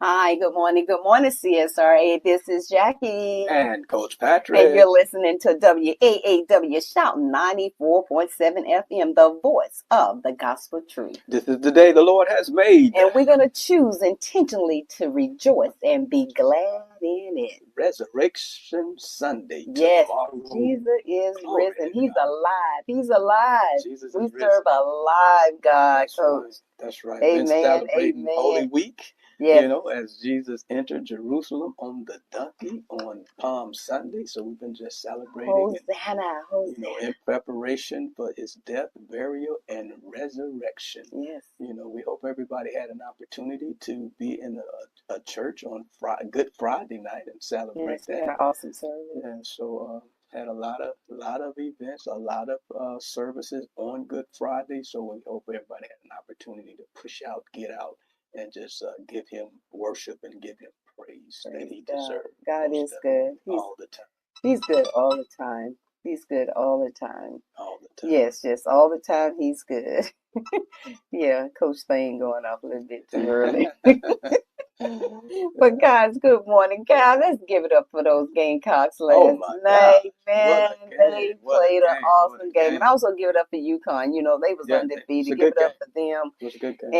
Hi, good morning, CSRA. This is Jackie, And Coach and Patrick, you're listening to WAAW Shout 94.7 FM, the voice of the gospel truth. this is the day the Lord has made. And we're going to choose intentionally to rejoice and be glad in it. Resurrection Sunday Yes, tomorrow. Jesus is Glory risen. to He's God. alive. He's alive. Jesus We is risen. serve a live God, That's Coach. right. That's right. Been Amen. celebrating Amen. Holy Week, Yes. as Jesus entered Jerusalem on the donkey on Palm Sunday. So we've been just celebrating and Hosanna. in Hosanna. preparation for his death, burial, and resurrection. Yes. We hope everybody had an opportunity to be in a church on Good Friday night and celebrate Yes, we that. had an awesome service. And so had a lot of events, a lot of services on Good Friday. So we hope everybody had an opportunity to push out, get out, and just give him worship and give him praise that Praise he God. deserved God most is definitely good. all the time, He's good all the time. He's good all the time. all the time. Yes, yes, all the time he's good. Yeah, Coach Thane going off a little bit too early. But guys, good morning, guys. Let's give it up for those Gamecocks Oh last my night, gosh, what man. a game! They What a played an game! What awesome a game, and game! I also give it up for UConn. They was Yeah, it's undefeated. a Give good it game. up for them, It was a good game.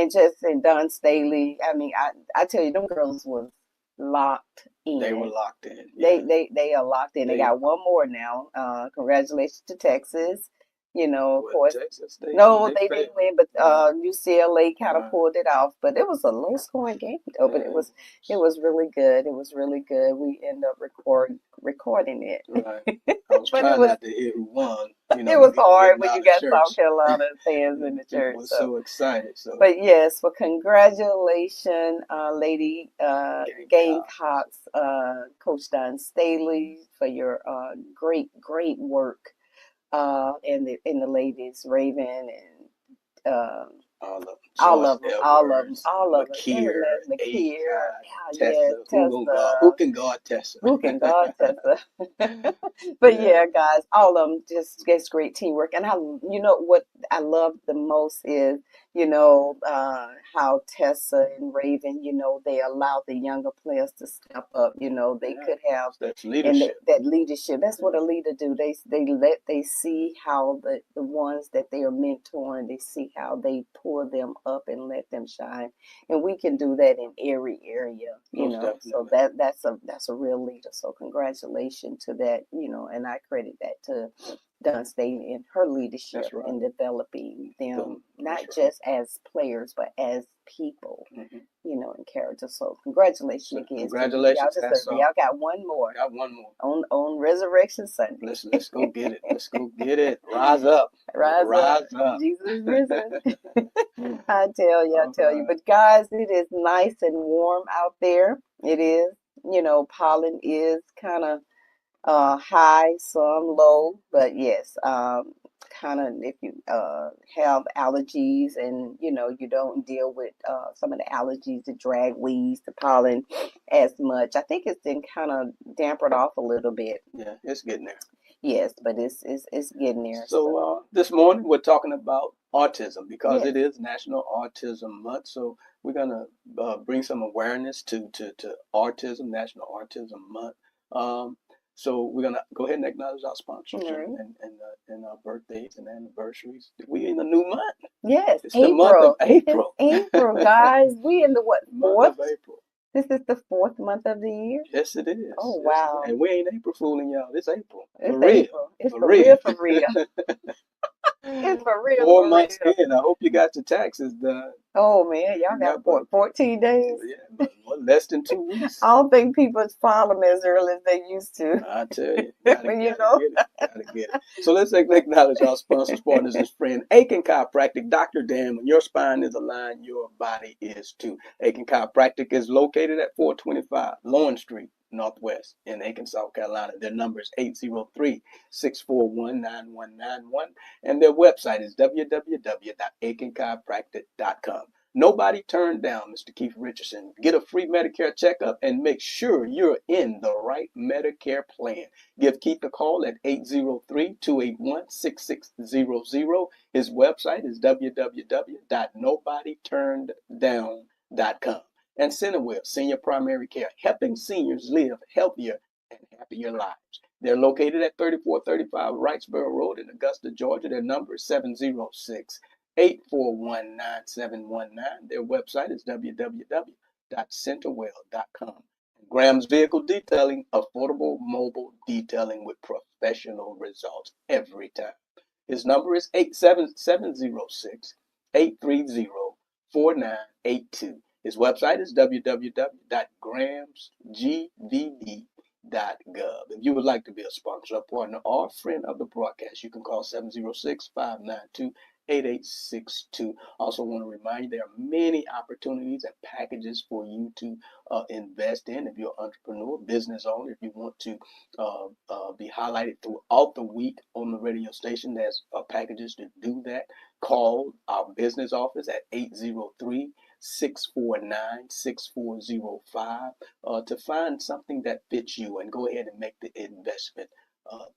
and Don Staley. I mean, I tell you, them girls was locked They were in. locked in. They Yeah, they they are locked in. They they got one more now. Congratulations to Texas. Of what course. Texas No, they they didn't failed. win, but Yeah, UCLA kind of right. pulled it off. But it was a low scoring game though. But Yeah, it was really good. It was really good. We ended up recording it. right. I was But it trying was not to hit who won. it was hard Getting when you out of got South church. Carolina fans in the People church. were So so excited. So but yes, well, congratulations, Lady Gamecock. Gamecocks, Coach Don Staley, for your great work, and the ladies Raven and All of them. all Joyce of them, Edwards, all of them, every McKeer, last McKeer, Acott, yeah, Tessa. Who Tessa, can guard Tessa? who can God Tessa? But Yeah. yeah, guys, all of them just gets great teamwork. And what I love the most is, how Tessa and Raven, they allow the younger players to step up. They Yeah. could have, That's and leadership. that leadership. That's what Yeah. a leader do. They see how the ones that they are mentoring, they see how they pull them up and let them shine. And we can do that in every area, Most so definitely. that's a real leader. So congratulations to that, and I credit that to Dunn State and her leadership That's right. in developing them, That's not right. just as players but as people, Hmm. and character. So congratulations So again to you. Y'all congratulations. deserve Hats it. off. Y'all got one more Got one more. on Resurrection Sunday. Let's go get it. Let's go get it. Rise up. Rise up. Rise up. Jesus is risen. I All tell you. right. But guys, it is nice and warm out there. It is. Pollen is kind of high, some low, but yes, kind of if you have allergies and you don't deal with some of the allergies, the dragweeds, the pollen as much. I think it's been kind of dampered off a little bit. Yeah, it's getting there. Yes, but it's getting there. So So this morning we're talking about autism because yes, it is National Autism Month. So we're gonna bring some awareness to autism, National Autism Month. Um, so we're gonna go ahead and acknowledge our all sponsors right. and our birthdays and anniversaries. We in a new month. Yes, It's the month of April. It's April. April, guys. We in the what, Month fourth? of April. This is the fourth month of the year. Yes, it Oh is. Yes, it is. wow. And we ain't April fooling y'all. It's April for It's real, April. It's for for real. real, for real. It's for real, Four for months real. in. I hope you got your taxes done. Oh man, y'all You got got what, about 14 days? yeah, but less than 2 weeks. I don't think people file them as early as they used to. I tell you, gotta You gotta know? get it, gotta get it. So let's acknowledge our sponsors, partners, and friend, Aiken Chiropractic. Dr. Dan, when your spine is aligned, your body is too. Aiken Chiropractic is located at 425 Lawrence Street Northwest in Aiken, South Carolina. Their number is 803-641-9191, and their website is www.aikenchiropractic.com. Nobody turned down Mr. Keith Richardson. Get a free Medicare checkup and make sure you're in the right Medicare plan. Give Keith a call at 803-281-6600. His website is www.nobodyturneddown.com. And Centerwell Senior Primary Care, helping seniors live healthier and happier lives. They're located at 3435 Wrightsboro Road in Augusta, Georgia. Their number is 706-841-9719. Their website is www.centerwell.com. Graham's Vehicle Detailing, affordable mobile detailing with professional results every time. His number is 706-830-4982. His website is www.grahamsgvd.gov. If you would like to be a sponsor, a partner, or a friend of the broadcast, you can call 706-592-8862. Also want to remind you there are many opportunities and packages for you to invest in. If you're an entrepreneur, business owner, if you want to be highlighted throughout the week on the radio station, there's packages to do that. Call our business office at 803-649-6405 to find something that fits you and go ahead and make the investment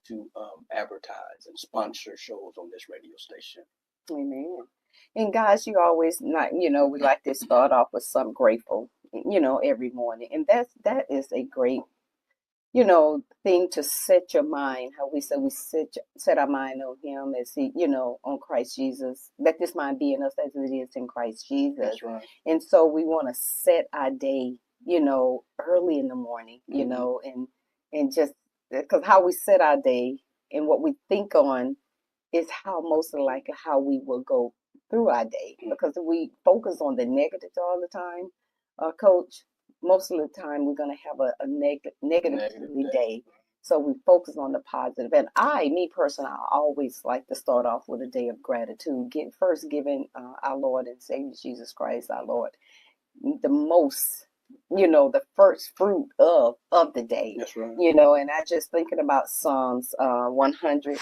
to advertise and sponsor shows on this radio station. Amen. And guys, you always not, we like to start off with something grateful, every morning. And that is a great, thing to set your mind. How we say we set our mind on Him as He, on Christ Jesus. Let this mind be in us as it is in Christ Jesus. That's right. And so we want to set our day, early in the morning, and just because how we set our day and what we think on is how most likely how we will go through our day. Because if we focus on the negatives all the time, Coach, most of the time we're going to have a negative day. So we focus on the positive. And me personally, I always like to start off with a day of gratitude. First giving our Lord and Savior Jesus Christ, our Lord, the most, the first fruit of the day. That's right. And I just thinking about Psalms 100,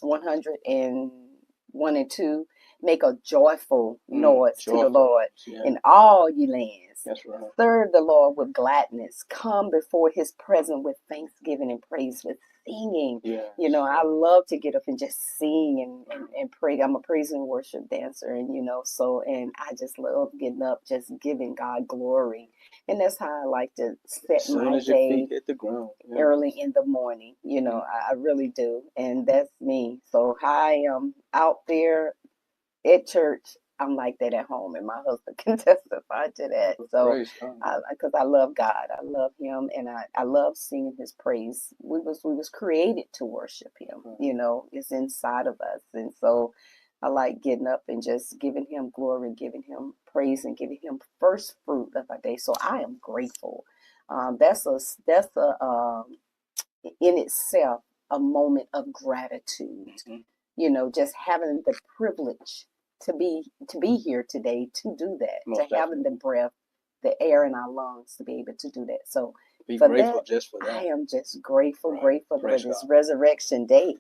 101 and 2, make a joyful noise to the Lord in all ye lands. That's right. Serve the Lord with gladness. Come before His presence with thanksgiving and praise, with singing. Yes. I love to get up and just sing and pray. I'm a praise and worship dancer, and and I just love getting up, just giving God glory. And that's how I like to set my day. Feet hit the ground. Early in the morning, I really do. And that's me. So I am out there at church. I'm like that at home, and my husband can testify to that. So, because I love God, I love Him, and I love singing His praise. We was created to worship Him. It's inside of us, and so I like getting up and just giving Him glory, giving Him praise, and giving Him first fruit of our day. So I am grateful. That's a in itself a moment of gratitude. Just having the privilege to be here today to do that, having the breath, the air in our lungs to be able to do that. So be grateful just for that. I am just grateful for this resurrection day.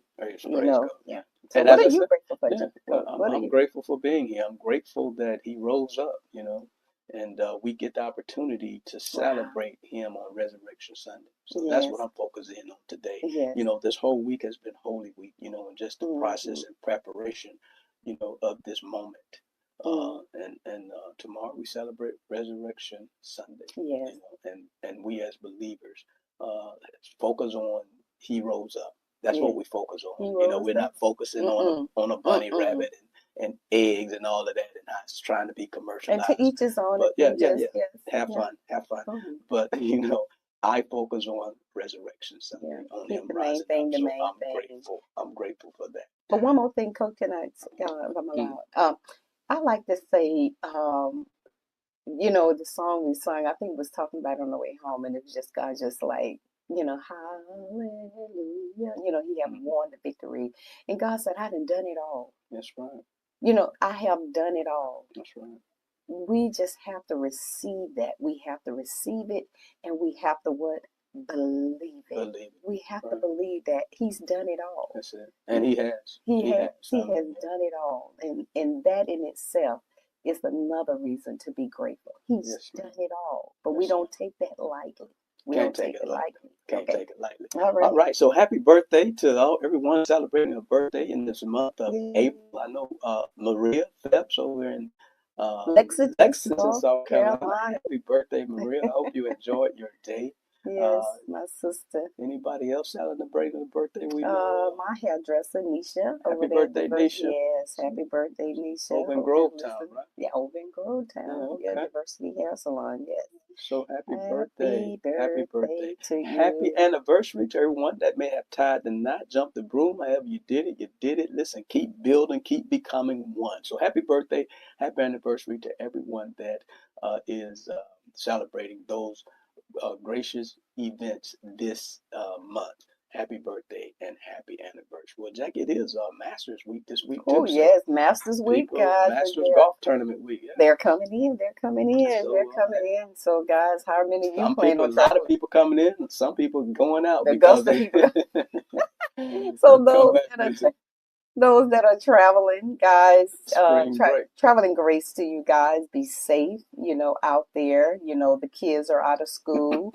Yeah. So and what are you grateful for? I'm grateful for being here. I'm grateful that He rose up, and we get the opportunity to celebrate Him on Resurrection Sunday. So that's what I'm focusing on today. Yes. This whole week has been Holy Week, and just the process and preparation, of this moment. And tomorrow we celebrate Resurrection Sunday. Yes. And we as believers focus on He rose up. That's what we focus on. We're not focusing on a bunny rabbit and eggs and all of that, and not trying to be commercialized. And to each his own. But have fun. But I focus on Resurrection Sunday, on Him rising up. So I'm grateful for that. But one more thing, Coach, if I'm allowed. I like to say, the song we sang, I think it was talking about it on the way home, and it was just God just like, hallelujah. He had won the victory. And God said, I done it all. That's right. I have done it all. That's right. We just have to receive that. We have to receive it, and we have to what? Believe it. We have to believe that He's done it all. That's it. And He has. He has done it all. And that in itself is another reason to be grateful. He's done it all. But we don't take that lightly. We Can't take it lightly. Can't take it lightly. All right. So happy birthday to everyone celebrating a birthday in this month of April. I know Maria Phelps over in Lexington, Lexington, South South Carolina. Carolina. Happy birthday, Maria. I hope you enjoyed your day. Yes, Uh, my sister. Anybody else celebrating a birthday we know of? My hairdresser, Nisha, over Happy there at birthday, Diversity. Nisha. Yes, happy birthday, Nisha, Over in over in Grovetown, Listen. right? Yeah, over in Grove Yeah, Town. Yeah, okay. Diversity Hair Salon. Yes. So happy birthday. Happy Happy birthday. birthday to Happy you. anniversary to everyone that may have tied the knot, jumped the broom, however you did it. You did it. Listen, keep building, keep becoming one. So happy birthday, happy anniversary to everyone that is celebrating those gracious events this month. Happy birthday and happy anniversary. Well, Jack, it is Masters Week this week Oh, too. So yes, Masters Week, people, guys, and Masters Golf Tournament week. Yeah. they're coming in. They're coming in. They're So coming in. So, guys, how many of you some plan people, a on lot of traveling? people coming in, some people going out The because Augusta they people. they'll So come back busy. those that are traveling, guys, Spring break. traveling grace to you guys. Be safe, out there. The kids are out of school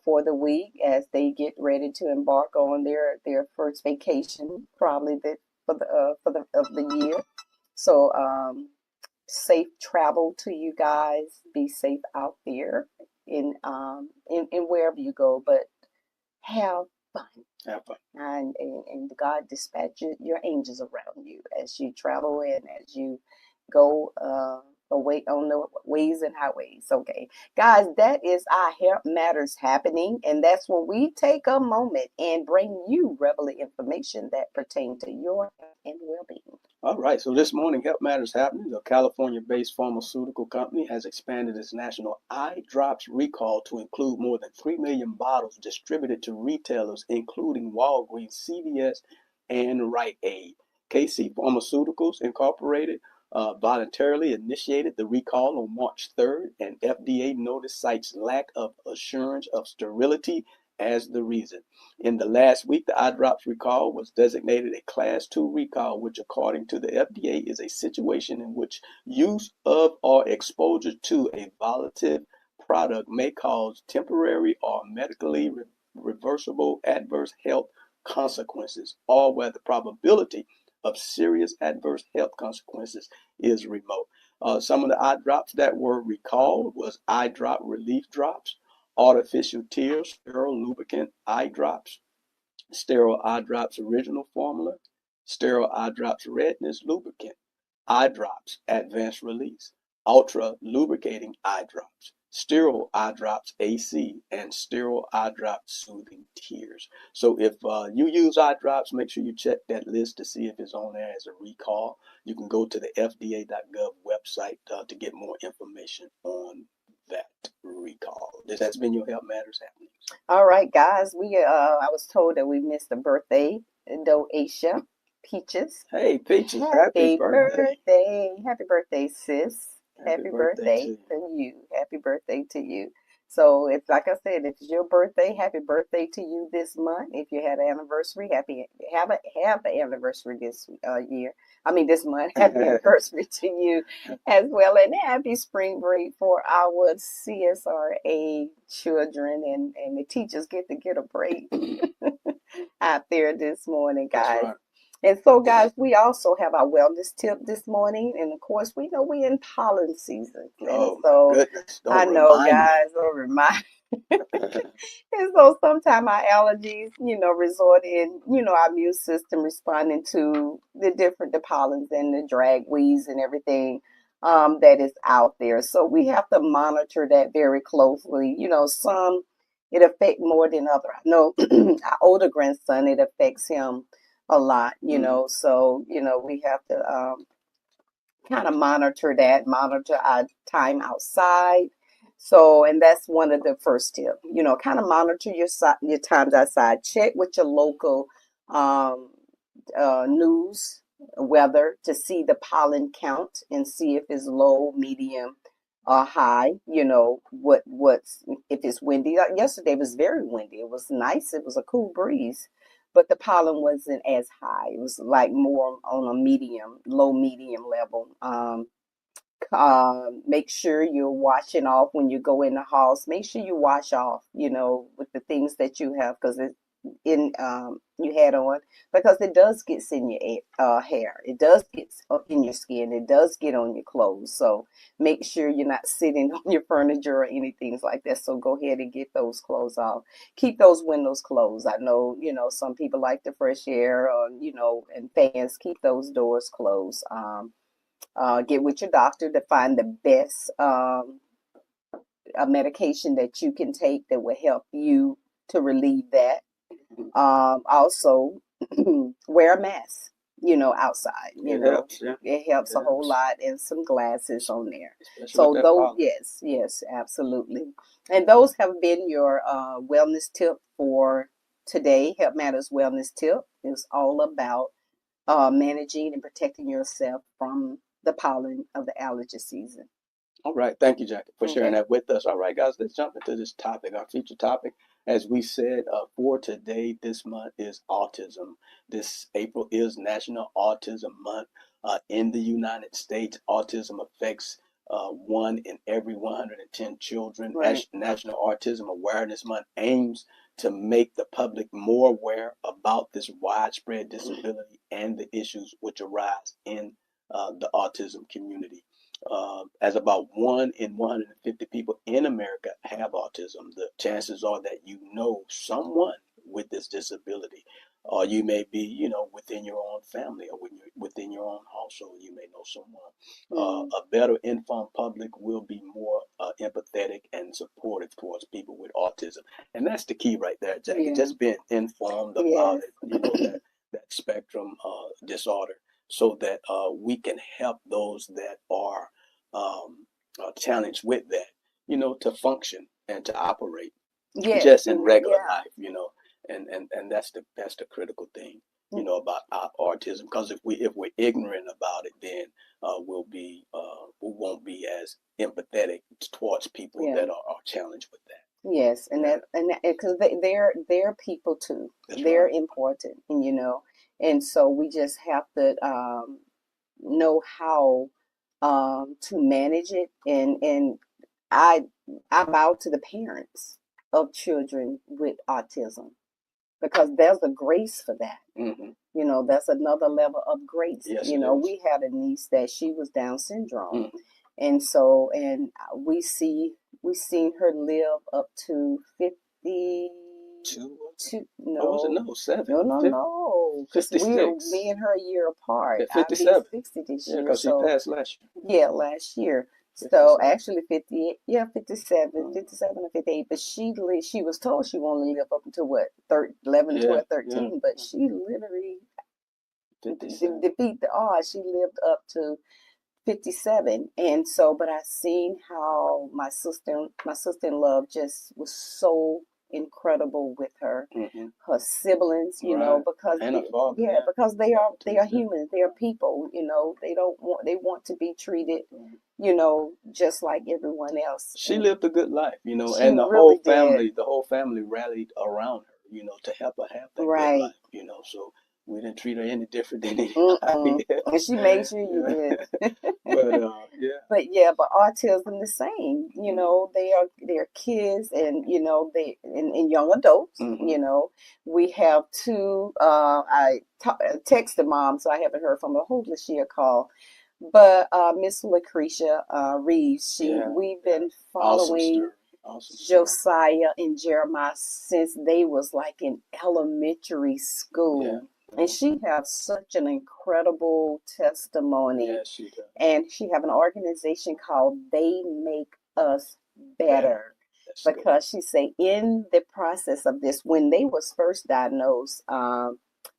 for the week as they get ready to embark on their first vacation, probably for the of the year. So safe travel to you guys. Be safe out there in wherever you go, but have fun. Have fun. And God dispatch your angels around you as you travel and as you go away on the ways and highways. Okay, guys, that is our Help Matters happening, and that's when we take a moment and bring you relevant information that pertain to your health and well-being. All right, so this morning, Help Matters Happening, a California-based pharmaceutical company, has expanded its national eye drops recall to include more than 3 million bottles distributed to retailers, including Walgreens, CVS, and Rite Aid. KC Pharmaceuticals Incorporated voluntarily initiated the recall on March 3rd, and FDA notice cites lack of assurance of sterility as the reason. In the last week, the eye drops recall was designated a Class 2 recall, which, according to the FDA, is a situation in which use of or exposure to a volatile product may cause temporary or medically reversible adverse health consequences, or where the probability of serious adverse health consequences is remote. Some of the eye drops that were recalled was eye drop relief drops, artificial tears, sterile lubricant eye drops, sterile eye drops original formula, sterile eye drops redness lubricant, eye drops advanced release, ultra lubricating eye drops, sterile eye drops AC, and sterile eye drops soothing tears. So if you use eye drops, make sure you check that list to see if it's on there as a recall. You can go to the FDA.gov website to get more information on that recall. This has been your Health Matters Happening. All right, guys. I was told that we missed a birthday, Asia Peaches. Hey, Peaches, happy Happy birthday. birthday. Happy birthday, sis. Happy Happy birthday to birthday you. to you. Happy birthday to you. So it's like I said, if it's your birthday, happy birthday to you this month. If you had an anniversary, have an anniversary this year. I mean this month. Happy anniversary to you as well, and happy spring break for our CSRA children and the teachers get to get a break out there this morning, That's guys. right. And so, guys, we also have our wellness tip this morning. And of course, we know we're in pollen season. And Oh my so, goodness. I Don't know, remind me. guys, will remind. And so, sometimes our allergies, resort in, our immune system responding to the pollens and the dragweeds and everything that is out there. So, we have to monitor that very closely. Some it affect more than other. I know our older grandson, it affects him a lot, Mhm. so, we have to kind of monitor our time outside. So, and that's one of the first tip, kind of monitor your times outside. Check with your local um, news, weather to see the pollen count and see if it's low, medium, or high. What's if it's windy. Like yesterday was very windy. It was nice. It was a cool breeze, but the pollen wasn't as high. It was like more on a low medium level. Make sure you're washing off when you go in the house. Make sure you wash off, with the things that you have because you had on, because it does get in your hair, it does get in your skin, it does get on your clothes. So make sure you're not sitting on your furniture or anything like that. So go ahead and get those clothes off. Keep those windows closed. I know, some people like the fresh air, or and fans. Keep those doors closed. Get with your doctor to find the best a medication that you can take that will help you to relieve that. Also, wear a mask, outside, It helps, yeah. it helps It a whole helps, lot, and some glasses on there. especially with So that those, pollen. yes, yes, absolutely. And those have been your wellness tip for today. Help Matters Wellness Tip is all about managing and protecting yourself from the pollen of the allergy season. All right. Thank you, Jackie, for sharing Okay. that with us. All right, guys, let's jump into this topic. Our feature topic, as we said, for today, this month is autism. This April is National Autism Month. In the United States, autism affects 1 in every 110 children. Right. National Autism Awareness Month aims to make the public more aware about this widespread disability and the issues which arise in the autism community. As about 1 in 150 people in America have autism, the chances are that you know someone with this disability, or you may be, within your own family, or when you're within your own household, you may know someone. Mm. A better informed public will be more empathetic and supportive towards people with autism, and that's the key right there, Jackie. Yeah. Just being informed about Yes. it, that spectrum disorder, so that we can help those that are challenged with that, to function and to operate Yes. just in regular Yeah. life, and that's the critical thing, about our autism. Because if we're ignorant about it, then we won't be as empathetic towards people Yeah. that are challenged with that. Yes, and Yeah, because they're people too. that's They're right. important, and so we just have to know how to manage it. And I I bow to the parents of children with autism, because there's a grace for that. Hmm. That's another level of grace. Yes, it is. We had a niece that she was Down syndrome. Mm-hmm. And so, and we seen her live up to 2 was it? two, Or was it no, no 7? no, no, no, because me 56. and her a year apart. Yeah, I'll be 57. 60 this Yeah, year. because she So passed last year. yeah, last year. So 57. actually 58, yeah, 57, Mm. 57 or 58. But she was told she wanted to live up until what, 11, Yeah, 12, yeah. 13. But she literally 57. defeat the odds. She lived up to 57. And so, but I seen how my sister-in-law just was so incredible with Hmm. her siblings, Right. because And her father, yeah, yeah. because they Father are too. they are Yeah. human, they are people, they want to be treated, Mhm. just like everyone else. She And lived a good life, she and the really whole did. family, rallied around her, to help her have that good Right. life, So we didn't treat her any different than Mm-mm. anybody And else. she made sure you Yeah. did. But yeah. But yeah, but autism the same. Hmm. They're kids, and and young adults. Hmm. We have two. Texted mom, so I haven't heard from her. Hopefully she'll call. But Miss Lucretia Reeves, Yeah. we've Yeah. been Awesome following story. Awesome story. Josiah and Jeremiah since they was like in elementary Yeah. school. And Yeah. she has such an incredible testimony, Yeah, she does. and she have an organization called They Make Us Better. Better, That's good. because she say in the process of this, when they was first diagnosed,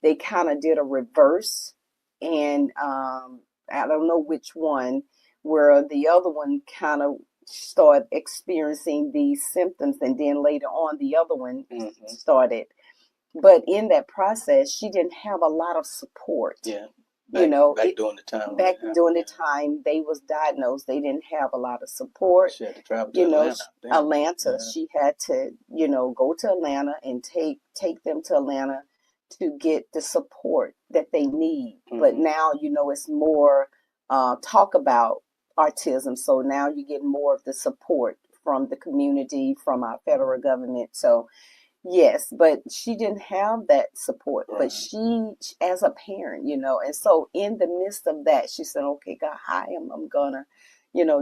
they kind of did a reverse, and I don't know which one, where the other one kind of started experiencing these symptoms, and then later on the other one Hmm. started. But in that process, she didn't have a lot of support. Yeah. You Back know, back it during the time when back it happened. during the Yeah. time they was diagnosed, they didn't have a lot of support. She had to travel to Atlanta, I think. Atlanta, Yeah. she had to, go to Atlanta and take them to Atlanta to get the support that they need. But Hmm. now, it's more talk about autism. So now you get more of the support from the community, from our federal government. So Yes, but she didn't have that support. But Right. she, as a parent, and so in the midst of that, she said, "Okay, God, I'm gonna,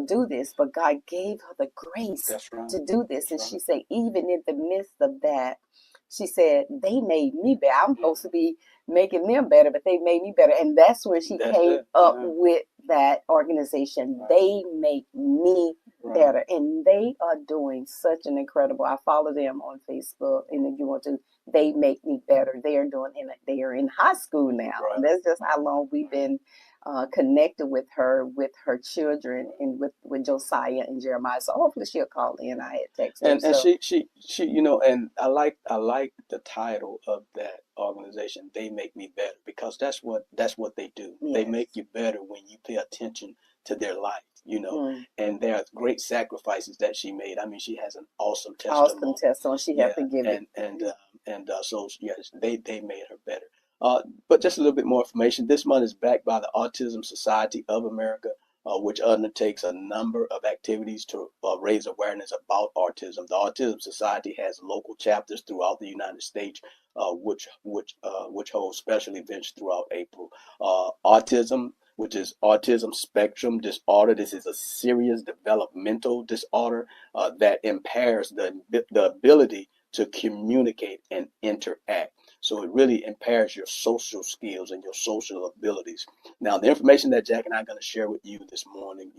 do this." But God gave her the grace That's right. to do this, That's and she right. said, even in the midst of that, she said, "They made me better. I'm supposed to be making them better, but they made me better." And that's when she That's came it. up Yeah. with that organization. Right. They make me Right. better, and they are doing such an incredible. I follow them on Facebook, and if you want to, they make me better. They are doing, they are in high school now. Right. That's just how long we've been connected with her children, and with Josiah and Jeremiah. So hopefully she'll call in. I had texted her. And So she you know, and I like the title of that organization. They make me better, because that's what they do. They yes. make you better when you pay attention to their life, Mm. and there are great sacrifices that she made. I mean, she has an awesome Awesome testimony. testimony. She have Yeah, to give it. so yes, they made her better. But just a little bit more information. This month is backed by the Autism Society of America, which undertakes a number of activities to raise awareness about autism. The Autism Society has local chapters throughout the United States, which hold special events throughout April. Autism, which is autism spectrum disorder. This is a serious developmental disorder that impairs the ability to communicate and interact. So it really impairs your social skills and your social abilities. Now, the information that Jack and I are going to share with you this morning,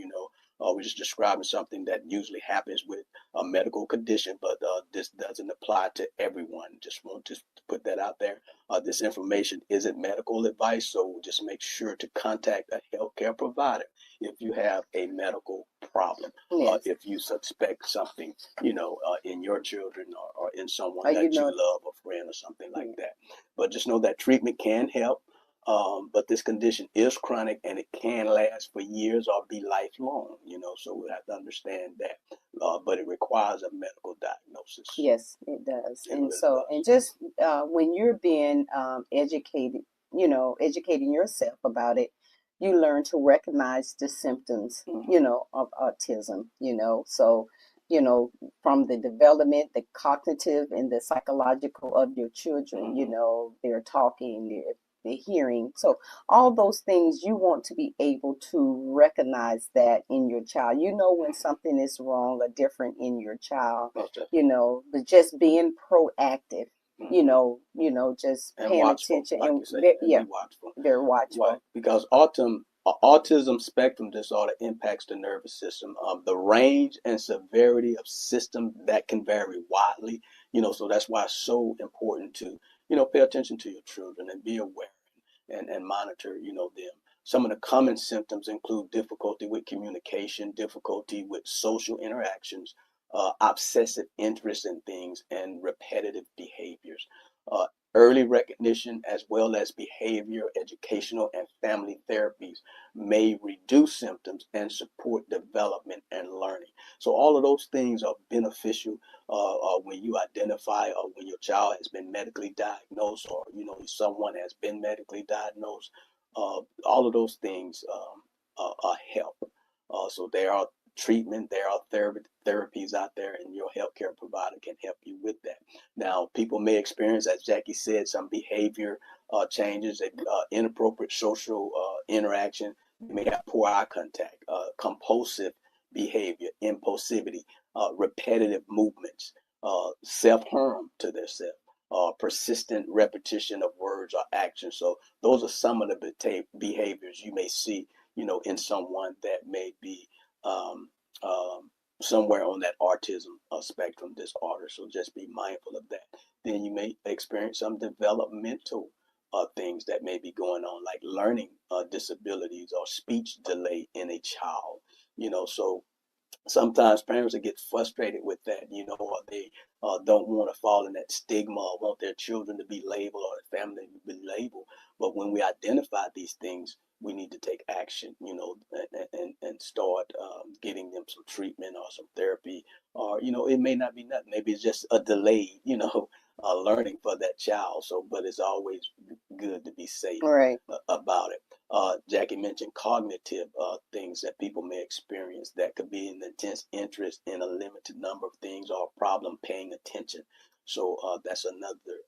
we're just describing something that usually happens with a medical condition, but this doesn't apply to everyone. Just want to put that out there. This information isn't medical advice, so just make sure to contact a healthcare provider if you have a medical problem, Yes. if you suspect something, in your children, or in someone Or that you love, a friend or something like yeah. that. But just know that treatment can help. But this condition is chronic, and it can last for years or be lifelong, so we have to understand that. But it requires a medical diagnosis. Yes, it does. It And really so, and does. just when you're being educated, educating yourself about it, you learn to recognize the symptoms, Hmm. of autism, So, you know, from the development, the cognitive and the psychological of your children, Hmm. they're talking, they're hearing. So all those things, you want to be able to recognize that in your child. You know when something is wrong or different in your child, Most definitely. but just being proactive, Hmm. just And paying watchful, attention, like and you say, and yeah, be watchful. very Why? watchful. Because autism spectrum disorder impacts the nervous system. The range and severity of symptoms that can vary widely. So that's why it's so important to pay attention to your children and be aware and monitor them. Some of the common symptoms include difficulty with communication, difficulty with social interactions, obsessive interest in things, and repetitive behaviors. Uh, Early recognition, as well as behavior, educational, and family therapies, may reduce symptoms and support development and learning. So, all of those things are beneficial when you identify, or when your child has been medically diagnosed, or someone has been medically diagnosed. All of those things help. So there are treatment, there are therapies out there, and your healthcare provider can help you with that. Now, people may experience, as Jackie said, some behavior changes, inappropriate social interaction. They may have poor eye contact, compulsive behavior, impulsivity, repetitive movements, self-harm to themselves, persistent repetition of words or actions. So those are some of the behaviors you may see, in someone that may be um, um, somewhere on that autism spectrum disorder. So just be mindful of that. Then you may experience some developmental things that may be going on, like learning disabilities or speech delay in a child. So sometimes parents will get frustrated with that, or they don't want to fall in that stigma, or want their children to be labeled, or the family to be labeled. But when we identify these things, we need to take action, and start getting them some treatment or some therapy. Or, it may not be nothing. Maybe it's just a delay, learning for that child. So, but it's always good to be safe Right. about it. Jackie mentioned cognitive things that people may experience, that could be an intense interest in a limited number of things, or a problem paying attention. So that's another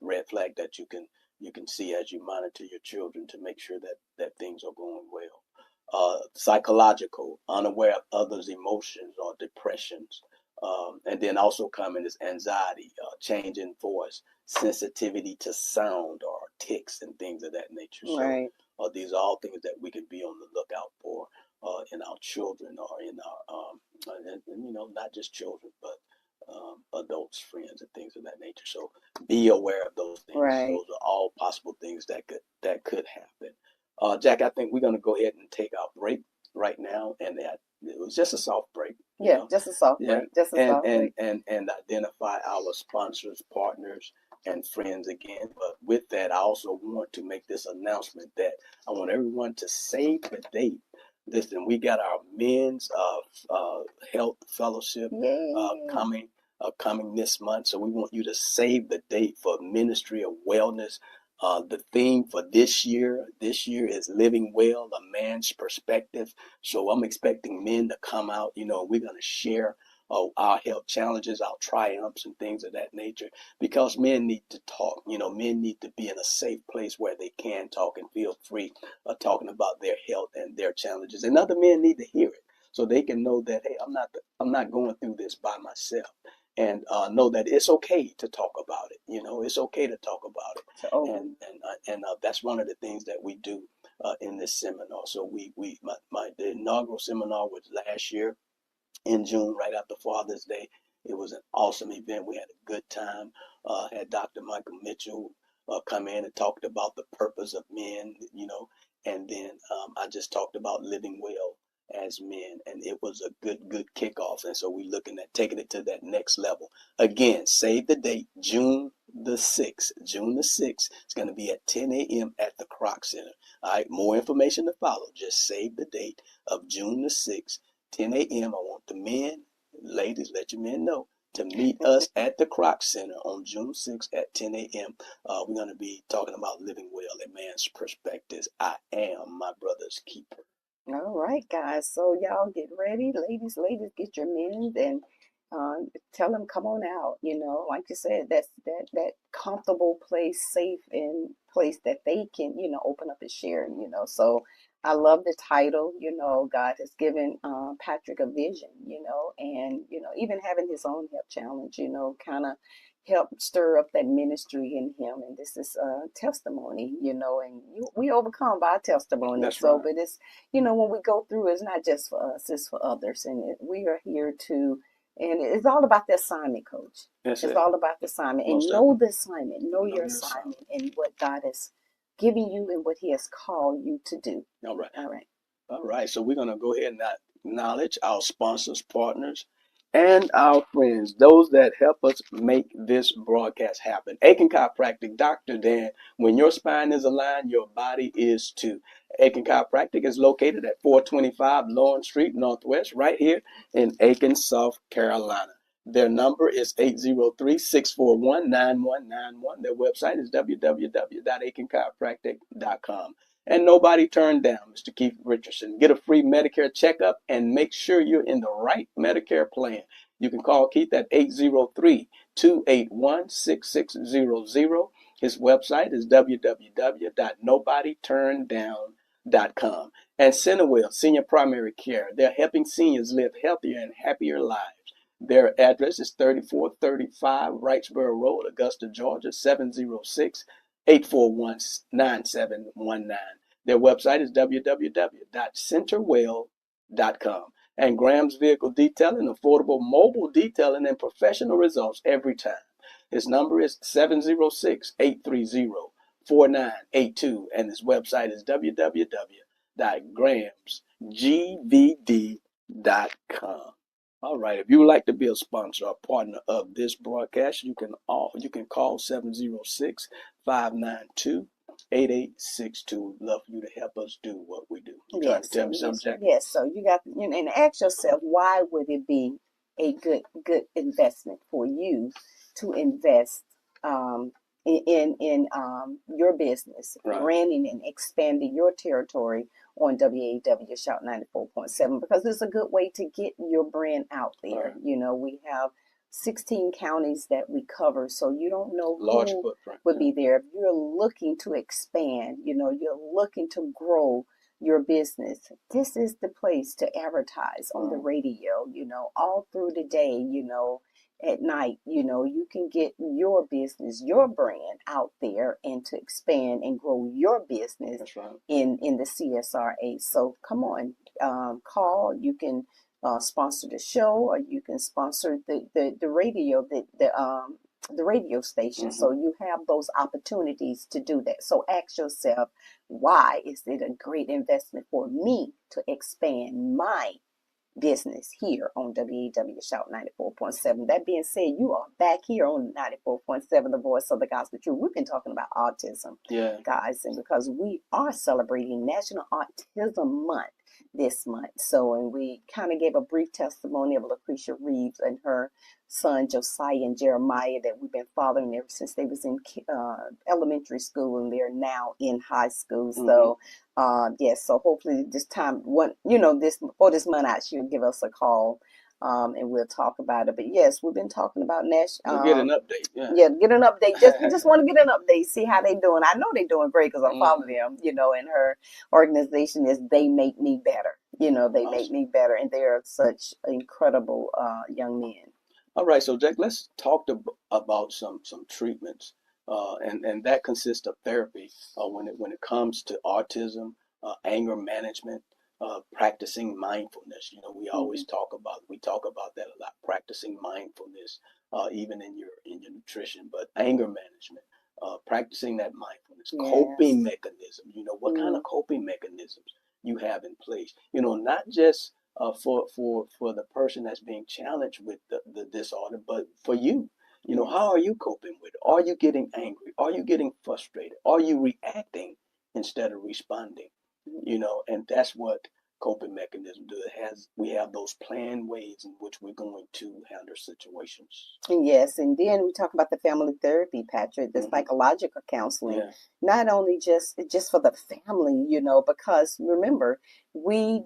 red flag that you can see as you monitor your children to make sure that things are going well. Psychological, unaware of others' emotions or depressions. And then also coming is anxiety, change in voice, sensitivity to sound or tics and things of that nature. So Right. these are all things that we can be on the lookout for in our children or in our, and, you know, not just children, but adults, friends, and things of that nature. So be aware of those things. Right. Those are all possible things that could happen. Jack, I think we're going to go ahead and take our break right now, and that it was just a soft break, you Yeah, know. just a soft Yeah, break. Just a soft break. and identify our sponsors, partners, and friends again. But with that, I also want to make this announcement that I want everyone to save the date. Listen, we got our men's health fellowship Yay. coming this month, so we want you to save the date for Ministry of Wellness. The theme for this year is living well, a man's perspective. So I'm expecting men to come out. You know, we're going to share our health challenges, our triumphs, and things of that nature. Because men need to talk. You know, men need to be in a safe place where they can talk and feel free talking about their health and their challenges. And other men need to hear it so they can know that, hey, I'm not going through this by myself. And know that it's okay to talk about it. You know, it's okay to talk about it, To open. and that's one of the things that we do in this seminar. So the inaugural seminar was last year in June, right after Father's Day. It was an awesome event. We had a good time. Had Dr. Michael Mitchell come in and talked about the purpose of men, you know, and then I just talked about living well as men, and it was a good kickoff. And so we're looking at taking it to that next level. Again, save the date, June the 6th. June the 6th. It's going to be at 10 a.m. at the Kroc Center. All right, more information to follow. Just save the date of June the 6th. 10 a.m. I want the men, ladies, let your men know to meet us at the Kroc Center on June 6th at 10 a.m. We're going to be talking about living well, a man's perspectives. I am my brother's keeper. All right, guys. So y'all get ready, ladies, get your men and tell them come on out. You know, like you said, that's that comfortable place, safe and place that they can, you know, open up and share. You know, so I love the title. You know, God has given Patrick a vision. You know, and you know, even having his own health challenge. You know, kind of help stir up that ministry in him. And this is a testimony. You know, and we overcome by testimony. That's So, right. but it's you know, when we go through, it's not just for us, it's for others. And we are here to, and it's all about the assignment, coach. That's It's it. all about the assignment. Most And know definitely. the assignment, know Know your your assignment. assignment and what God has given you and what He has called you to do. All right. All right. All right, so we're going to go ahead and acknowledge our sponsors, partners, and our friends, those that help us make this broadcast happen. Aiken Chiropractic, Dr. Dan, when your spine is aligned, your body is too. Aiken Chiropractic is located at 425 Lawrence Street, Northwest, right here in Aiken, South Carolina. Their number is 803-641-9191. Their website is www.aikenchiropractic.com. And nobody turned down Mr. Keith Richardson. Get a free Medicare checkup and make sure you're in the right Medicare plan. You can call Keith at 803-281-6600. His website is www.nobodyturndown.com. And Centerville Senior Primary Care. They're helping seniors live healthier and happier lives. Their address is 3435 Wrightsboro Road, Augusta, Georgia, 706 841 9719. Their website is www.centerwell.com. And Graham's Vehicle Detailing, affordable mobile detailing, and professional results every time. His number is 706-830-4982, and his website is www.grahamsgvd.com. All right. If you would like to be a sponsor or partner of this broadcast, you can call 706-592-8862. Love for you to help us do what we do. You trying to Yes. tell So me something, Jack? yes. So you got you know, and ask yourself, why would it be a good investment for you to invest in your business, Right. branding and expanding your territory on WAW Shout 94.7, because it's a good way to get your brand out there. Right. You know, we have 16 counties that we cover, so you don't know Large who footprint. would Yeah. be there. If you're looking to expand, you're looking to grow your business, this is the place to advertise on the Wow. radio, all through the day, at night, you can get your business, your brand out there and to expand and grow your business That's right. in the CSRA. So come on, call. You can sponsor the show, or you can sponsor the radio, the radio station. Mm-hmm. So you have those opportunities to do that. So ask yourself, why is it a great investment for me to expand my business here on WEW Shout 94.7. That being said, you are back here on 94.7, the voice of the gospel truth. We've been talking about autism, Yeah. guys, and because we are celebrating National Autism Month this month. So, and we kind of gave a brief testimony of Lucretia Reeves and her son Josiah and Jeremiah that we've been following ever since they was in elementary school, and they're now in high school. Mm-hmm. So yes, so hopefully this time, this before this month out, she'll give us a call, and we'll talk about it. But yes, we've been talking about We'll get an update. Yeah. yeah, get an update. We just want to get an update, see how they doing. I know they're doing great because I follow Mm-hmm. them. And her organization is They Make Me Better. They Awesome. make me better, and they are such incredible young men. All right, so Jack, let's talk about some treatments, and that consists of therapy when it comes to autism, anger management, practicing mindfulness. We always talk about that a lot, practicing mindfulness, even in your nutrition, but anger management, practicing that mindfulness, Yes. coping mechanism. What kind of coping mechanisms you have in place. Not just for the person that's being challenged with the disorder, but for you. How are you coping with it? Are you getting angry? Are you getting frustrated? Are you reacting instead of responding? And that's what coping mechanism do. We have those planned ways in which we're going to handle situations. Yes, and then we talk about the family therapy, Patrick, the Mm-hmm. psychological counseling, Yeah. not only just for the family, because remember, they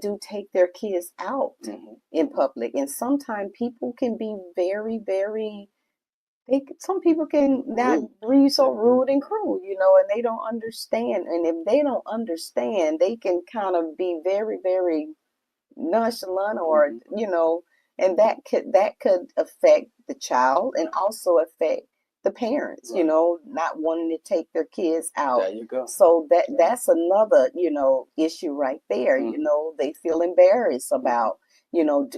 do take their kids out Mm-hmm. in public, and sometimes people can be very, very, some people can not Rude. be so rude and cruel, and they don't understand, and if they don't understand, they can kind of be very, very nonchalant, or Mm-hmm. and that could affect the child and also affect the parents, Right. not wanting to take their kids out. There you go. So that's another issue right there. Mm-hmm. They feel embarrassed Mm-hmm. about,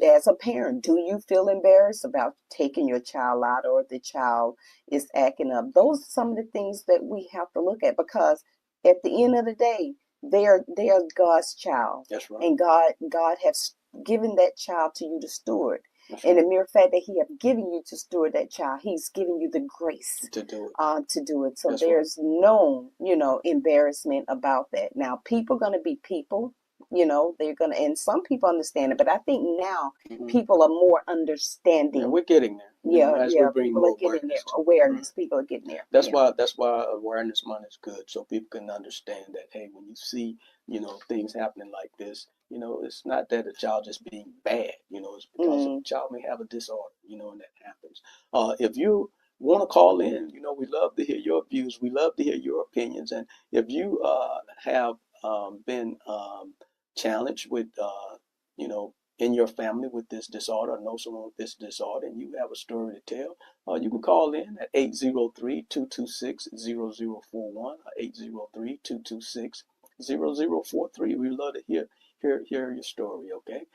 as a parent, do you feel embarrassed about taking your child out, or the child is acting up? Those are some of the things that we have to look at, because at the end of the day, they are God's child, That's right. and God has given that child to you to steward. That's And right. the mere fact that He have given you to steward that child, He's giving you the grace To do it. to do it. So That's right. there's no embarrassment about that. Now people gonna be people. They're gonna, and some people understand it, but I think now Mm-hmm. people are more Yeah, understanding. we're getting there. As we bring People are more getting there. awareness to it. Awareness, people are getting there. That's Yeah. why awareness month is good, so people can understand that, hey, when you see things happening like this, it's not that a child just being bad. It's because a child may have a disorder. And that happens. If you want to call in, we love to hear your views. We love to hear your opinions. And if you have been challenged with in your family with this disorder, or know someone with this disorder, and you have a story to tell, you can call in at 803-226-0041 or 803-226-0043. We love to hear your story, okay?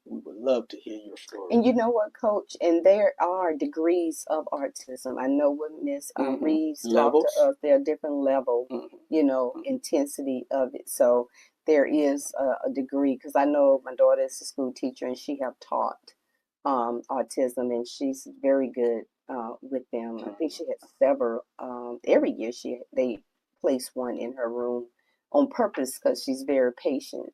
We would love to hear your story. And you know what, Coach? And there are degrees of autism. I know when Miss Reeves talked to us, there are different level, intensity of it. So there is a degree, because I know my daughter is a school teacher and she have taught autism, and she's very good with them. I think she had several. Every year they place one in her room on purpose, because she's very patient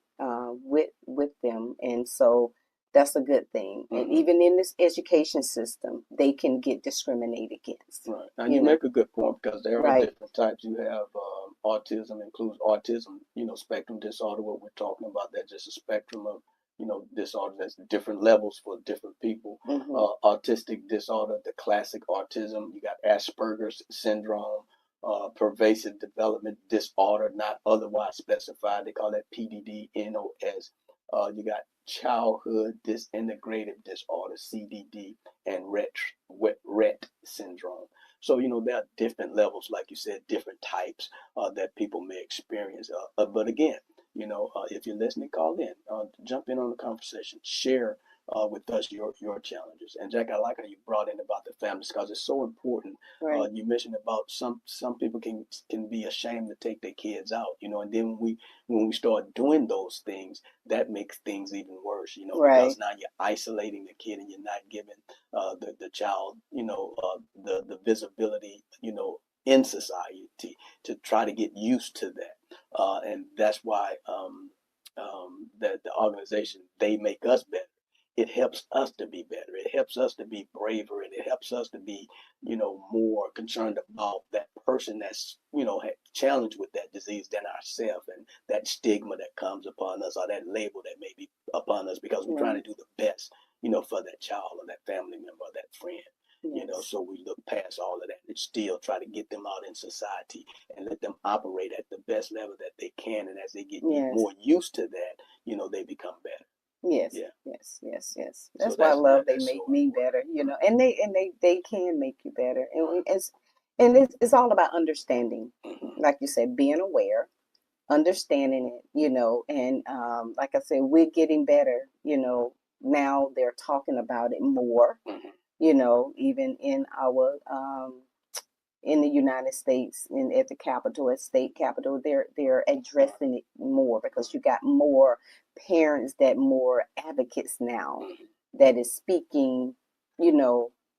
with them, and so that's a good thing. And even in this education system, they can get discriminated against. Right. And you make a good point, because there are Right. different types. You have autism includes autism, spectrum disorder, what we're talking about. That's just a spectrum disorder. There's different levels for different people. Autistic disorder, the classic autism. You got Asperger's syndrome, pervasive development disorder, not otherwise specified. They call that PDD, NOS. You got childhood disintegrative disorder, CDD, and Rett syndrome. So, there are different levels, like you said, different types that people may experience. But again, if you're listening, call in, jump in on the conversation, share with us your challenges. And Jack, I like how you brought in about the families because it's so important. Right. You mentioned about some people can be ashamed to take their kids out, and then when we start doing those things, that makes things even worse, Right. because now you're isolating the kid and you're not giving the child, the visibility, in society to try to get used to that. And that's why the organization, they make us better. It helps us to be better. It helps us to be braver, and it helps us to be, more concerned about that person that's, challenged with that disease than ourselves, and that stigma that comes upon us, or that label that may be upon us, because we're trying to do the best, for that child or that family member or that friend. So we look past all of that and still try to get them out in society and let them operate at the best level that they can. And as they get more used to that, they become better. Yes, Yeah. yes. So That's why I love they that's make so me important. better, and they can make you better. And it's all about understanding. Like you said, being aware, understanding it, and like I said, we're getting better, now they're talking about it more, even in the United States, at the Capitol, at state Capitol, they're addressing it more because you got more parents, that more advocates now that is speaking,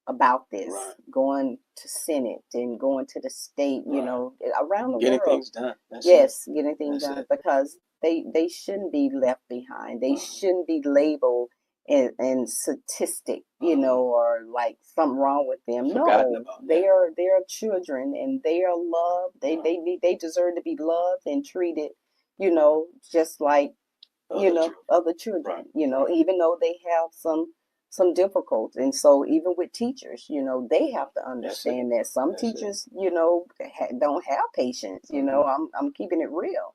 about this, going to Senate and going to the state, around the Getting world. things done. Yes, getting things done because they shouldn't be left behind. They shouldn't be labeled and statistic, or like something wrong with them. Forgotten No, about. they are children and they are loved. They deserve to be loved and treated, just like other children. Even though they have some difficulties, and so even with teachers, they have to understand that some teachers, don't have patience. I'm keeping it real,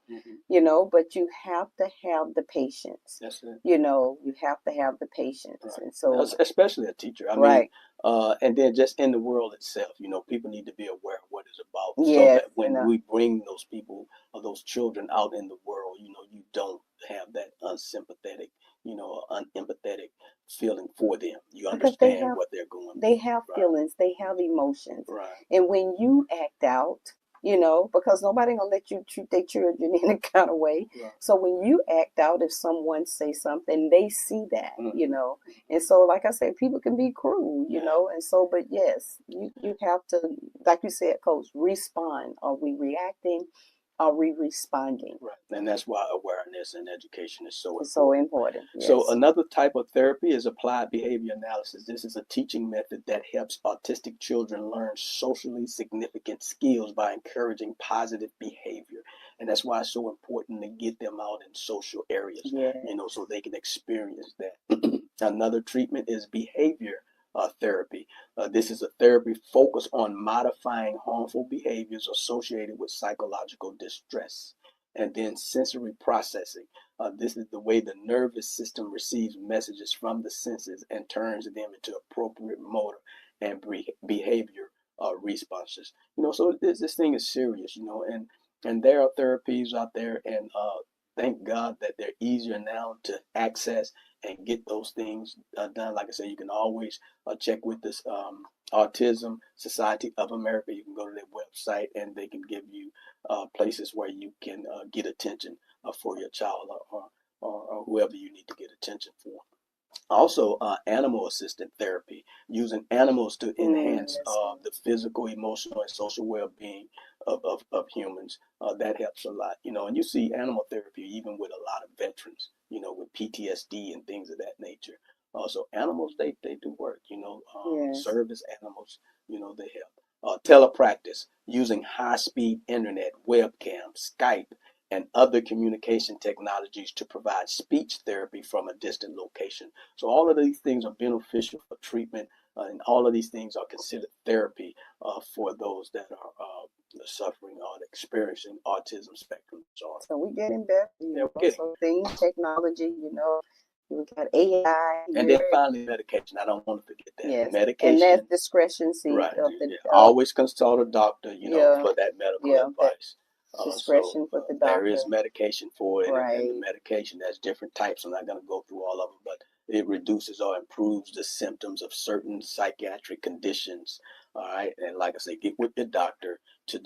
but you have to have the patience. That's it. You have to have the patience, and so Especially a teacher. I mean, right. And then just in the world itself, people need to be aware of what it's about, so Yes, that when we bring those people or those children out in the world, you don't have that unsympathetic, unempathetic feeling for them. You because they understand have what they're going through. they have Right. feelings, they have emotions, Right. and when you act out, because nobody gonna let you treat their children in a kind of way. Right. So when you act out, if someone say something, they see that, Mhm. and so like I said, people can be cruel, and so, but yes, you have to, like you said, Coach, respond. Are we reacting? Are we responding? Right. And that's why awareness and education is so It's so important. important. So Yes. another type of therapy is applied behavior analysis. This is a teaching method that helps autistic children learn socially significant skills by encouraging positive behavior. And that's why it's so important to get them out in social areas, Yes. so they can experience that. Another treatment is behavior therapy. This is a therapy focused on modifying harmful behaviors associated with psychological distress. And then sensory processing. This is the way the nervous system receives messages from the senses and turns them into appropriate motor and behavior responses. So this thing is serious, and there are therapies out there, and thank God that they're easier now to access and get those things done. Like I said, you can always check with this Autism Society of America. You can go to their website and they can give you places where you can get attention for your child, or whoever you need to get attention for. Also, animal assisted therapy, using animals to enhance the physical, emotional, and social well being of humans. That helps a lot, and you see animal therapy even with a lot of veterans, with PTSD and things of that nature. So animals, they do work, Yes. service animals, they help. Telepractice, using high speed internet, webcam, Skype, and other communication technologies to provide speech therapy from a distant location. So all of these things are beneficial for treatment, and all of these things are considered therapy for those that are suffering or experiencing autism spectrum disorder. So we're getting better, Yeah, we're getting. so things, technology, we got AI And then here. finally, medication. I don't want to forget that. Yes, and Medication. that's discretion Right. of the Always consult a doctor, yeah, for that medical that advice. discretion for the There is doctor. medication for it, and the Right. medication has different types. I'm not going to go through all of them, but it reduces or improves the symptoms of certain psychiatric conditions. All right, and like I say, get with your doctor to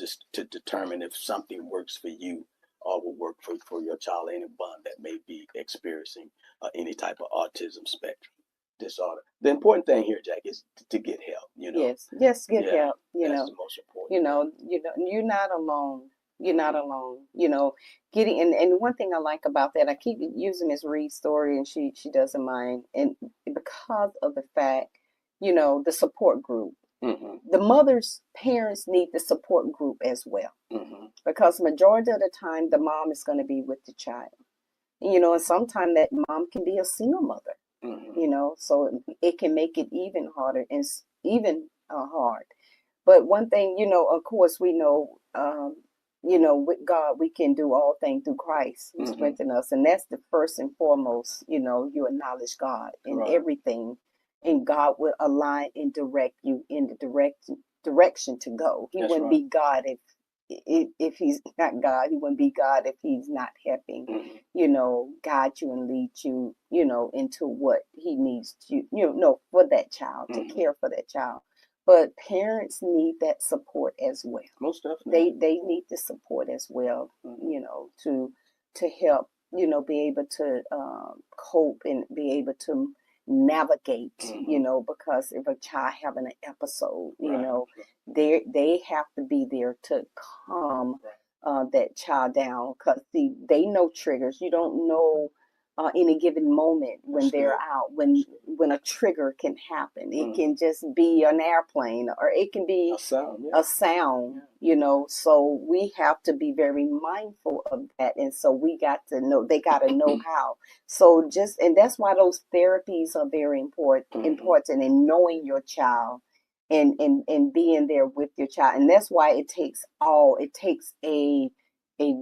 determine if something works for you or will work for your child, anyone that may be experiencing any type of autism spectrum disorder. The important thing here, Jack, is to get help. Yes, yes, get Yeah, help. that's the most important thing. You're not alone. You're not alone. Getting and one thing I like about that, I keep using Miss Reed's story, and she doesn't mind, and because of the fact, the support group. Mm-hmm. The mother's parents need the support group as well, Mm-hmm. because majority of the time the mom is going to be with the child. And sometimes that mom can be a single mother. Mm-hmm. So it can make it even harder and even hard. But one thing, of course, we know, with God, we can do all things through Christ who Mm-hmm. strengthen us. And that's the first and foremost, you acknowledge God in Right. everything, and God will align and direct you in the direction to go. He That's wouldn't right. be God if he's not God. He wouldn't be God if he's not helping, Mm-hmm. guide you and lead you, into what he needs to, for that child, to Mm-hmm. care for that child. But parents need that support as well. Most definitely. They need the support as well, Mm-hmm. to help, be able to cope and be able to navigate, Mm-hmm. because if a child having an episode, Right. they have to be there to calm Right. that child down, because see, they know triggers. You don't know any given moment when That's they're good. out, when a trigger can happen. It Mm-hmm. can just be an airplane, or it can be A sound. Yeah. a sound, so we have to be very mindful of that. And so we got to know, they got to know how. So and that's why those therapies are very important in knowing your child, and being there with your child. And that's why it takes a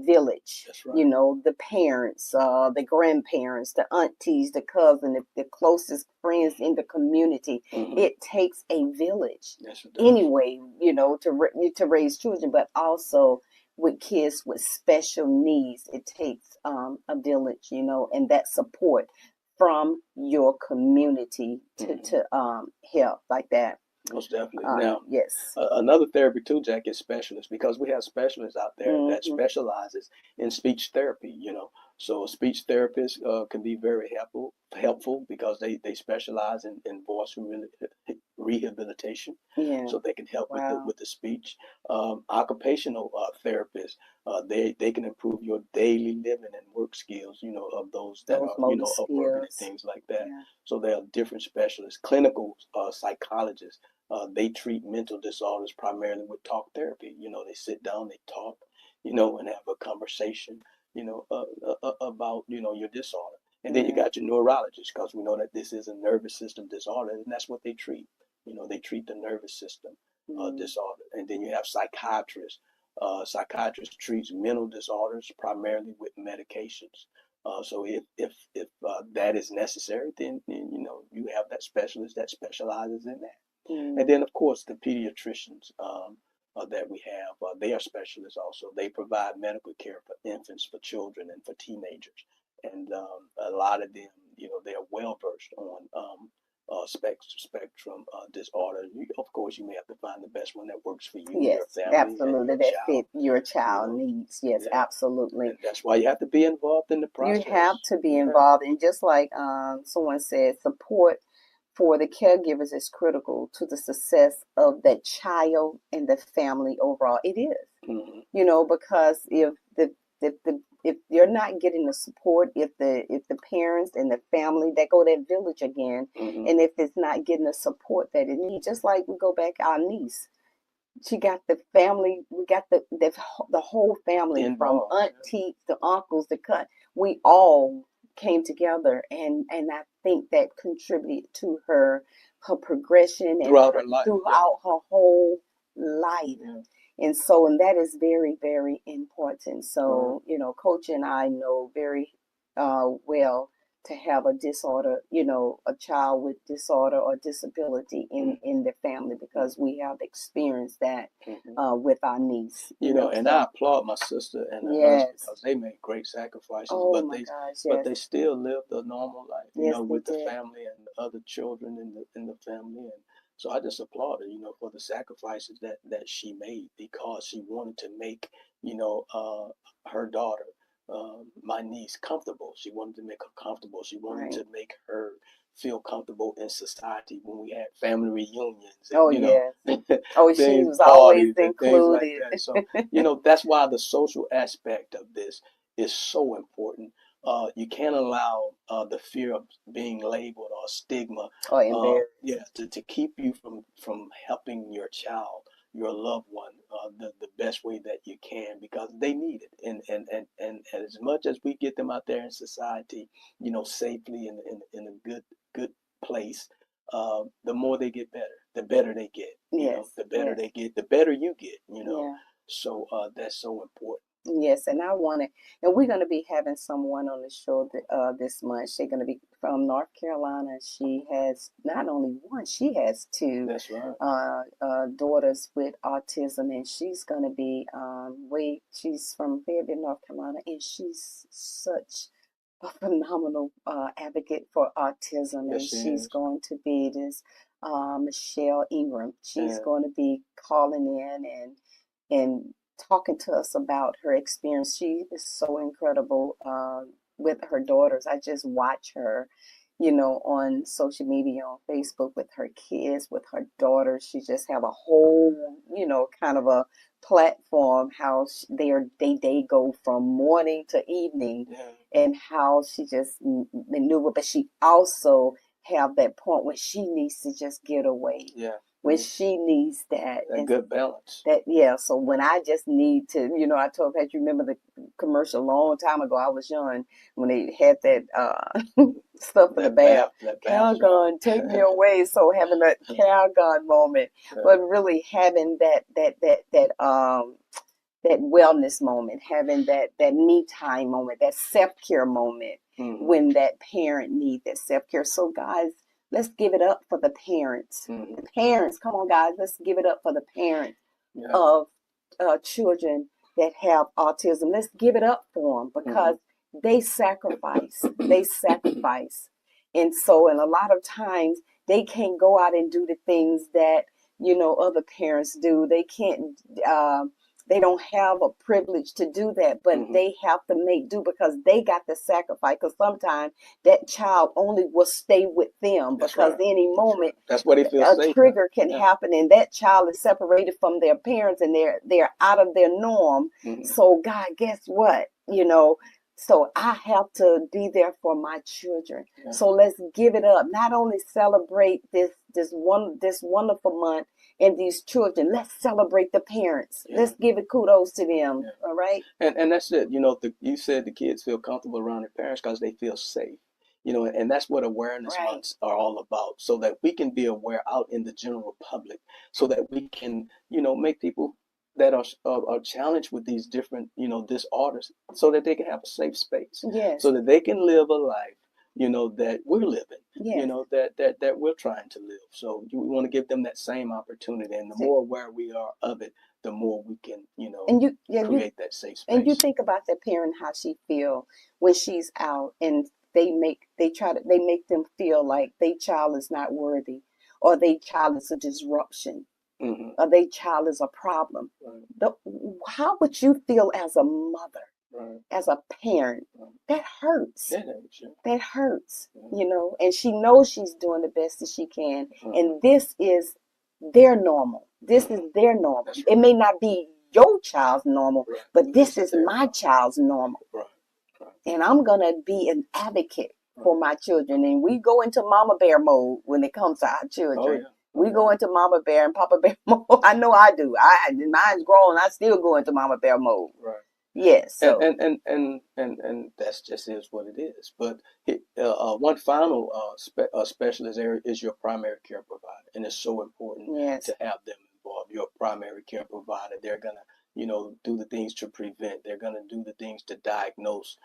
village. That's right. The parents, the grandparents, the aunties, the cousin, the closest friends in the community. Mm-hmm. It takes a village. Yes, it does. Anyway, to raise children, but also with kids with special needs, it takes a village, and that support from your community to help like that. Most definitely. Now, Yes. another therapy too, Jack, is specialists, because we have specialists out there that Mm-hmm. specializes in speech therapy. So a speech therapist can be very helpful because they specialize in voice rehabilitation. Yeah. So they can help Wow. with the speech. Occupational therapists, they can improve your daily living and work skills. Of those that Those are motor of working and skills. things like that. Yeah. So there are different specialists. Clinical psychologists, they treat mental disorders primarily with talk therapy. They sit down, they talk, and have a conversation, about, your disorder. And then you got your neurologist, because we know that this is a nervous system disorder, and that's what they treat. They treat the nervous system disorder. And then you have psychiatrists. Psychiatrist treats mental disorders primarily with medications. So if that is necessary, then you have that specialist that specializes in that. And then, of course, the pediatricians that we have, they are specialists also. They provide medical care for infants, for children, and for teenagers. And a lot of them, they are well versed on spectrum disorder. Of course, you may have to find the best one that works for you, your Yes, family, and absolutely. your That child. fit your child know, needs. Yes, yeah. absolutely. And that's why you have to be involved in the You process. have to be Yeah. involved. And just like someone said, support for the caregivers is critical to the success of that child and the family overall. It is, because if you're not getting the support, if the parents and the family, that go that village again, and if it's not getting the support that it needs, just like we go back our niece, she got the family. We got the whole family from involved. aunties to uncles to cut. We all came together, and I think that contributed to her progression and Throughout her her life. Yeah. throughout her whole life. Yeah. And that is very, very important. Uh-huh. So, Coach and I know very well to have a disorder, a child with disorder or disability in the family, because we have experienced that Mm-hmm. with our niece, And I so applaud my sister and her husband yes. because they made great sacrifices, Oh but my they gosh, but yes. they still lived a normal life, Yes, they with the did. family and the other children in the family. And so I just applaud her, for the sacrifices that she made because she wanted to make, her daughter, my niece, comfortable. She wanted to make her comfortable. She wanted Right. to make her feel comfortable in society when we had family reunions and Oh yes. Oh, she things, was always parties and things like included. that. So, that's why the social aspect of this is so important. You can't allow the fear of being labeled or stigma, Or embarrassed. to keep you from helping your child, your loved one, the best way that you can because they need it. And as much as we get them out there in society, safely in a good place, the more they get better, the better they get. Yes, The better yes. they get, the better you get. Yeah. So that's so important. Yes, and and we're going to be having someone on the show this month. She's going to be from North Carolina. She has not only one, she has two That's right. daughters with autism, and she's going to be she's from Fayetteville, North Carolina, and she's such a phenomenal advocate for autism, Yes, and she she's is. going to be this Michelle Ingram. She's Yeah. going to be calling in and talking to us about her experience. She is so incredible with her daughters. I just watch her, on social media, on Facebook with her kids, with her daughters. She just have a whole, kind of a platform how they go from morning to evening, Yeah. and how she just maneuver, but she also have that point when she needs to just get away, Yeah. when she needs that. That And good balance. that, yeah, so when I just need to, I told Pat, you remember the commercial a long time ago, I was young, when they had that stuff in the bath, That bath Calgon, take me away. So having that Calgon moment, Yeah. but really having that wellness moment, having that me time moment, that self-care moment, Mm-hmm. when that parent needs that self-care. So guys, let's give it up for the parents. Mm-hmm. The parents, come on guys, let's give it up for the parents Yeah. of children that have autism. Let's give it up for them, because they sacrifice. They sacrifice. And a lot of times they can't go out and do the things that, other parents do. They can't, they don't have a privilege to do that, but they have to make do because they got to sacrifice. Because sometimes that child only will stay with them, That's because right. any moment That's where they feel a safe. trigger can Yeah. happen, and that child is separated from their parents, and they're out of their norm. So God, guess what? So I have to be there for my children. Yeah. So let's give it up. Not only celebrate this wonderful month and these children, let's celebrate the parents. Yeah. Let's give it kudos to them. Yeah. All right. And that's it. You said the kids feel comfortable around their parents because they feel safe. And that's what awareness Right. months are all about, so that we can be aware out in the general public, so that we can, make people that are challenged with these different, disorders, so that they can have a safe space, Yes. so that they can live a life, that we're living, Yes. that we're trying to live. So we want to give them that same opportunity, and the more aware we are of it, the more we can, And you create that safe and you space. think about the parent, how she feel when she's out, and they make them feel like their child is not worthy, or their child is a disruption, Mm-hmm. or their child is a problem. Right. How would you feel as a mother, Right. as a parent? Right. That hurts. That hurts, yeah. That hurts. Yeah. And she knows she's doing the best that she can, Mhm. and this is their normal. This is their normal. That's It right. may not be your child's normal, Right. but this This is is their my normal. child's normal. Right. Right. And I'm going to be an advocate for Right. my children. And we go into mama bear mode when it comes to our Oh children. yeah. We go into mama bear and papa bear mode. I know I do. Mine's grown. I still go into mama bear mode. Right. Yes. And So that's just is what it is. But one final specialist area is your primary care provider, and it's so important yes. to have them involved. Your primary care provider, they're gonna, do the things to prevent. They're gonna do the things to diagnose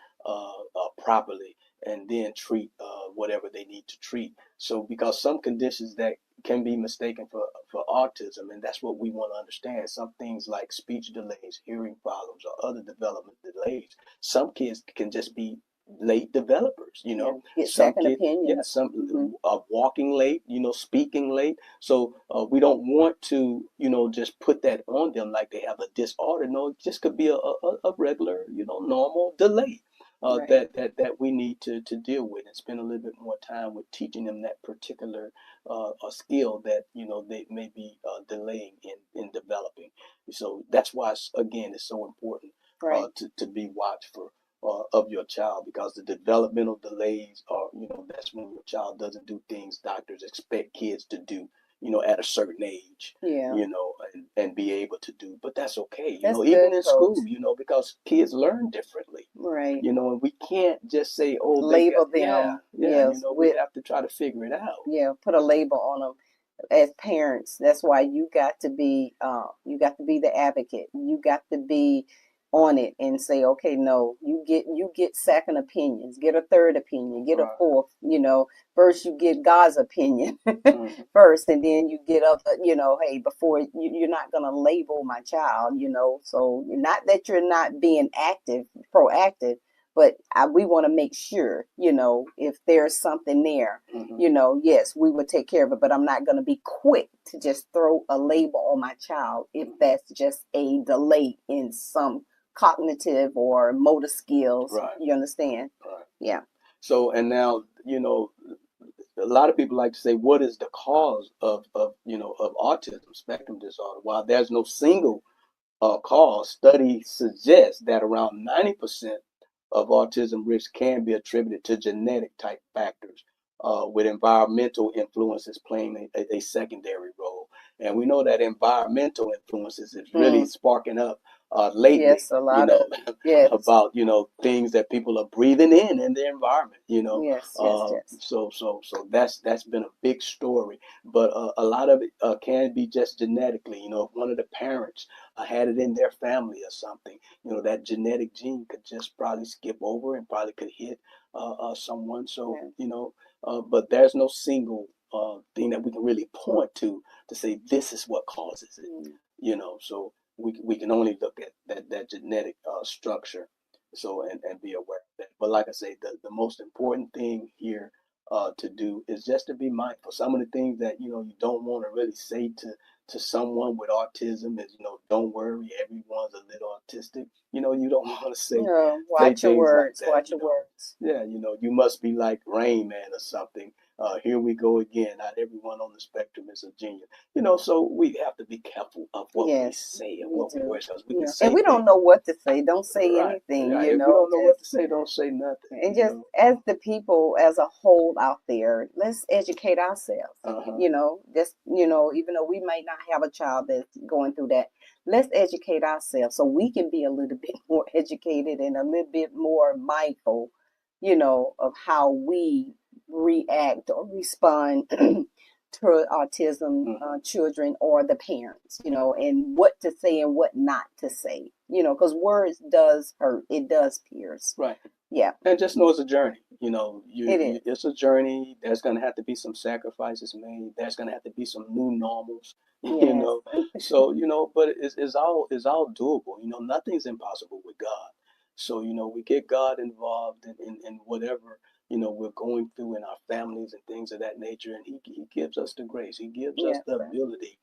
properly, and then treat whatever they need to treat. So because some conditions that can be mistaken for autism, and that's what we want to understand. Some things like speech delays, hearing problems, or other development delays. Some kids can just be late developers, Yeah. Get some second kids, yeah, opinions. some Hmm. walking late, speaking late. So we don't want to, just put that on them like they have a disorder. No, it just could be a regular, normal delay Right. that we need to deal with, and spend a little bit more time with teaching them that particular a skill that they may be delaying in developing. So that's why again it's so important Right. to be watchful of your child, because the developmental delays are, that's when your child doesn't do things doctors expect kids to do, at a certain age, Yeah. and be able to do. But that's okay, That's good, even in coach. school, because kids learn differently, Right. and we can't just say, oh, they got, Label yeah, them. yeah, Yes. we With have to try to figure it out. yeah. Put a label on them. As parents, that's why you got to be the advocate. You got to be on it and say, okay, no, you get second opinions, get a third opinion, get a Right. fourth. First you get God's opinion Mm-hmm. first, and then you get other. Hey, before you're not gonna label my child. So not that you're not being proactive, but we want to make sure, if there's something there, Mm-hmm. yes, we would take care of it, but I'm not going to be quick to just throw a label on my child if that's just a delay in some cognitive or motor skills. Right. You understand? Right. Yeah. So, and now, a lot of people like to say, what is the cause of autism spectrum disorder? While there's no single cause, studies suggest that around 90% of autism risk can be attributed to genetic type factors, with environmental influences playing a secondary role. And we know that environmental influences is really Mm. sparking up lately, Yes, a lot of it. Yes. about, things that people are breathing in their environment. Yes. Yes. Yes. So that's been a big story, but a lot of it can be just genetically. If one of the parents had it in their family or something, that genetic gene could just probably skip over and probably could hit someone. So, Yeah. but there's no single thing that we can really point to say this is what causes it. Mm. So we can only look at that genetic structure. So and be aware of that. But like I say, the most important thing here to do is just to be mindful. Some of the things that you don't want to really say to someone with autism is, don't worry, everyone's a little autistic. You don't want to Yeah. say Watch your things like words. that. Watch your words. Yeah, you must be like Rain Man or something. Here we go again. Not everyone on the spectrum is a genius. So we have to be careful of what we Yes, say and we what we do. words, because we can Yeah. And say we don't things. know what to say. Don't say Right. anything, Yeah. If we don't know what just to say, don't say nothing. and just as the people as a whole out there, let's educate ourselves. Uh huh. Even though we might not have a child that's going through that, let's educate ourselves so we can be a little bit more educated and a little bit more mindful, of how we react or respond to autism Hmm. children or the parents, and what to say and what not to say, because words does hurt. It does pierce. Right. Yeah, And just know it's a journey. it is. It's a journey. There's gonna have to be some sacrifices made. There's gonna have to be some new normals. You Yes. know. So but it's all doable. Nothing's impossible with God. So we get God involved in whatever we're going through in our families and things of that nature, and He gives us the grace. He gives us Yes, the sir. ability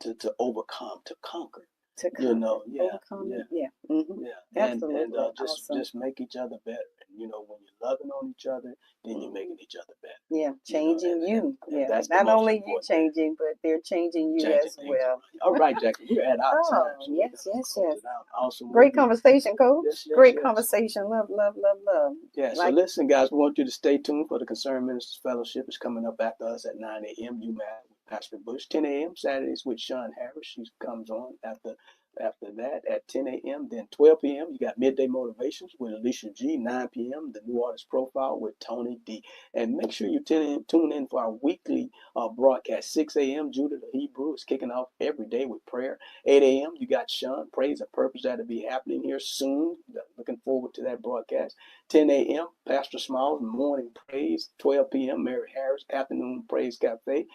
to overcome, to conquer. To conquer, Yeah, overcome yeah. it. Yeah. Hmm. Yeah, and Absolutely just awesome. just make each other better. And when you're loving on each other, then you're Hmm. making each other better. Yeah, And changing and you. and Yeah, that's the not most only you important thing. changing, but they're changing you Changing as things well. around. All right, Jackie, we're at our time, Oh, so we're yes, gonna yes, close yes. it out. Awesome Great working. conversation, Yes, Coach. yes, Great yes. conversation. Love, love, love, love. Yeah. So Like, listen, guys, we want you to stay tuned for the Concerned Ministers Fellowship. It's coming up after us at 9 a.m. UMass Pastor Bush. 10 a.m. Saturdays with Sean Harris. She comes on after that at 10 a.m. Then 12 p.m. you got Midday Motivations with Alicia G. 9 p.m. the New Artist Profile with Tony D. And make sure you tune in for our weekly broadcast. 6 a.m. Judah the Hebrew is kicking off every day with prayer. 8 a.m. you got Sean Praise and Purpose that'll be happening here soon. Looking forward to that broadcast. 10 a.m. Pastor Smiles Morning Praise. 12 p.m. Mary Harris Afternoon Praise Cafe.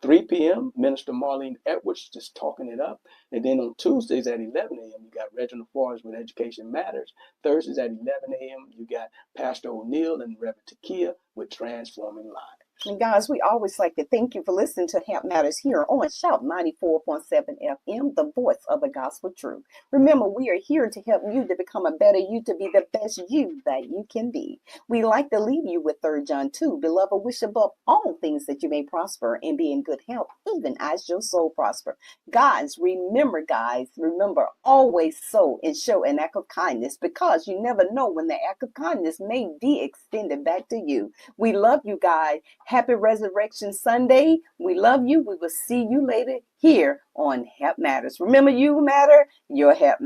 3 p.m., Minister Marlene Edwards just talking it up. And then on Tuesdays at 11 a.m., you got Reginald Forrest with Education Matters. Thursdays at 11 a.m., you got Pastor O'Neill and Reverend Takia with Transforming Lives. And guys, we always like to thank you for listening to Help Matters here on Shout 94.7 FM, the voice of the gospel truth. Remember, we are here to help you to become a better you, to be the best you that you can be. We like to leave you with 3 John 2. Beloved, wish above all things that you may prosper and be in good health, even as your soul prosper. Guys, remember, always sow and show an act of kindness, because you never know when the act of kindness may be extended back to you. We love you guys. Happy Resurrection Sunday. We love you. We will see you later here on Help Matters. Remember, you matter, your help matters.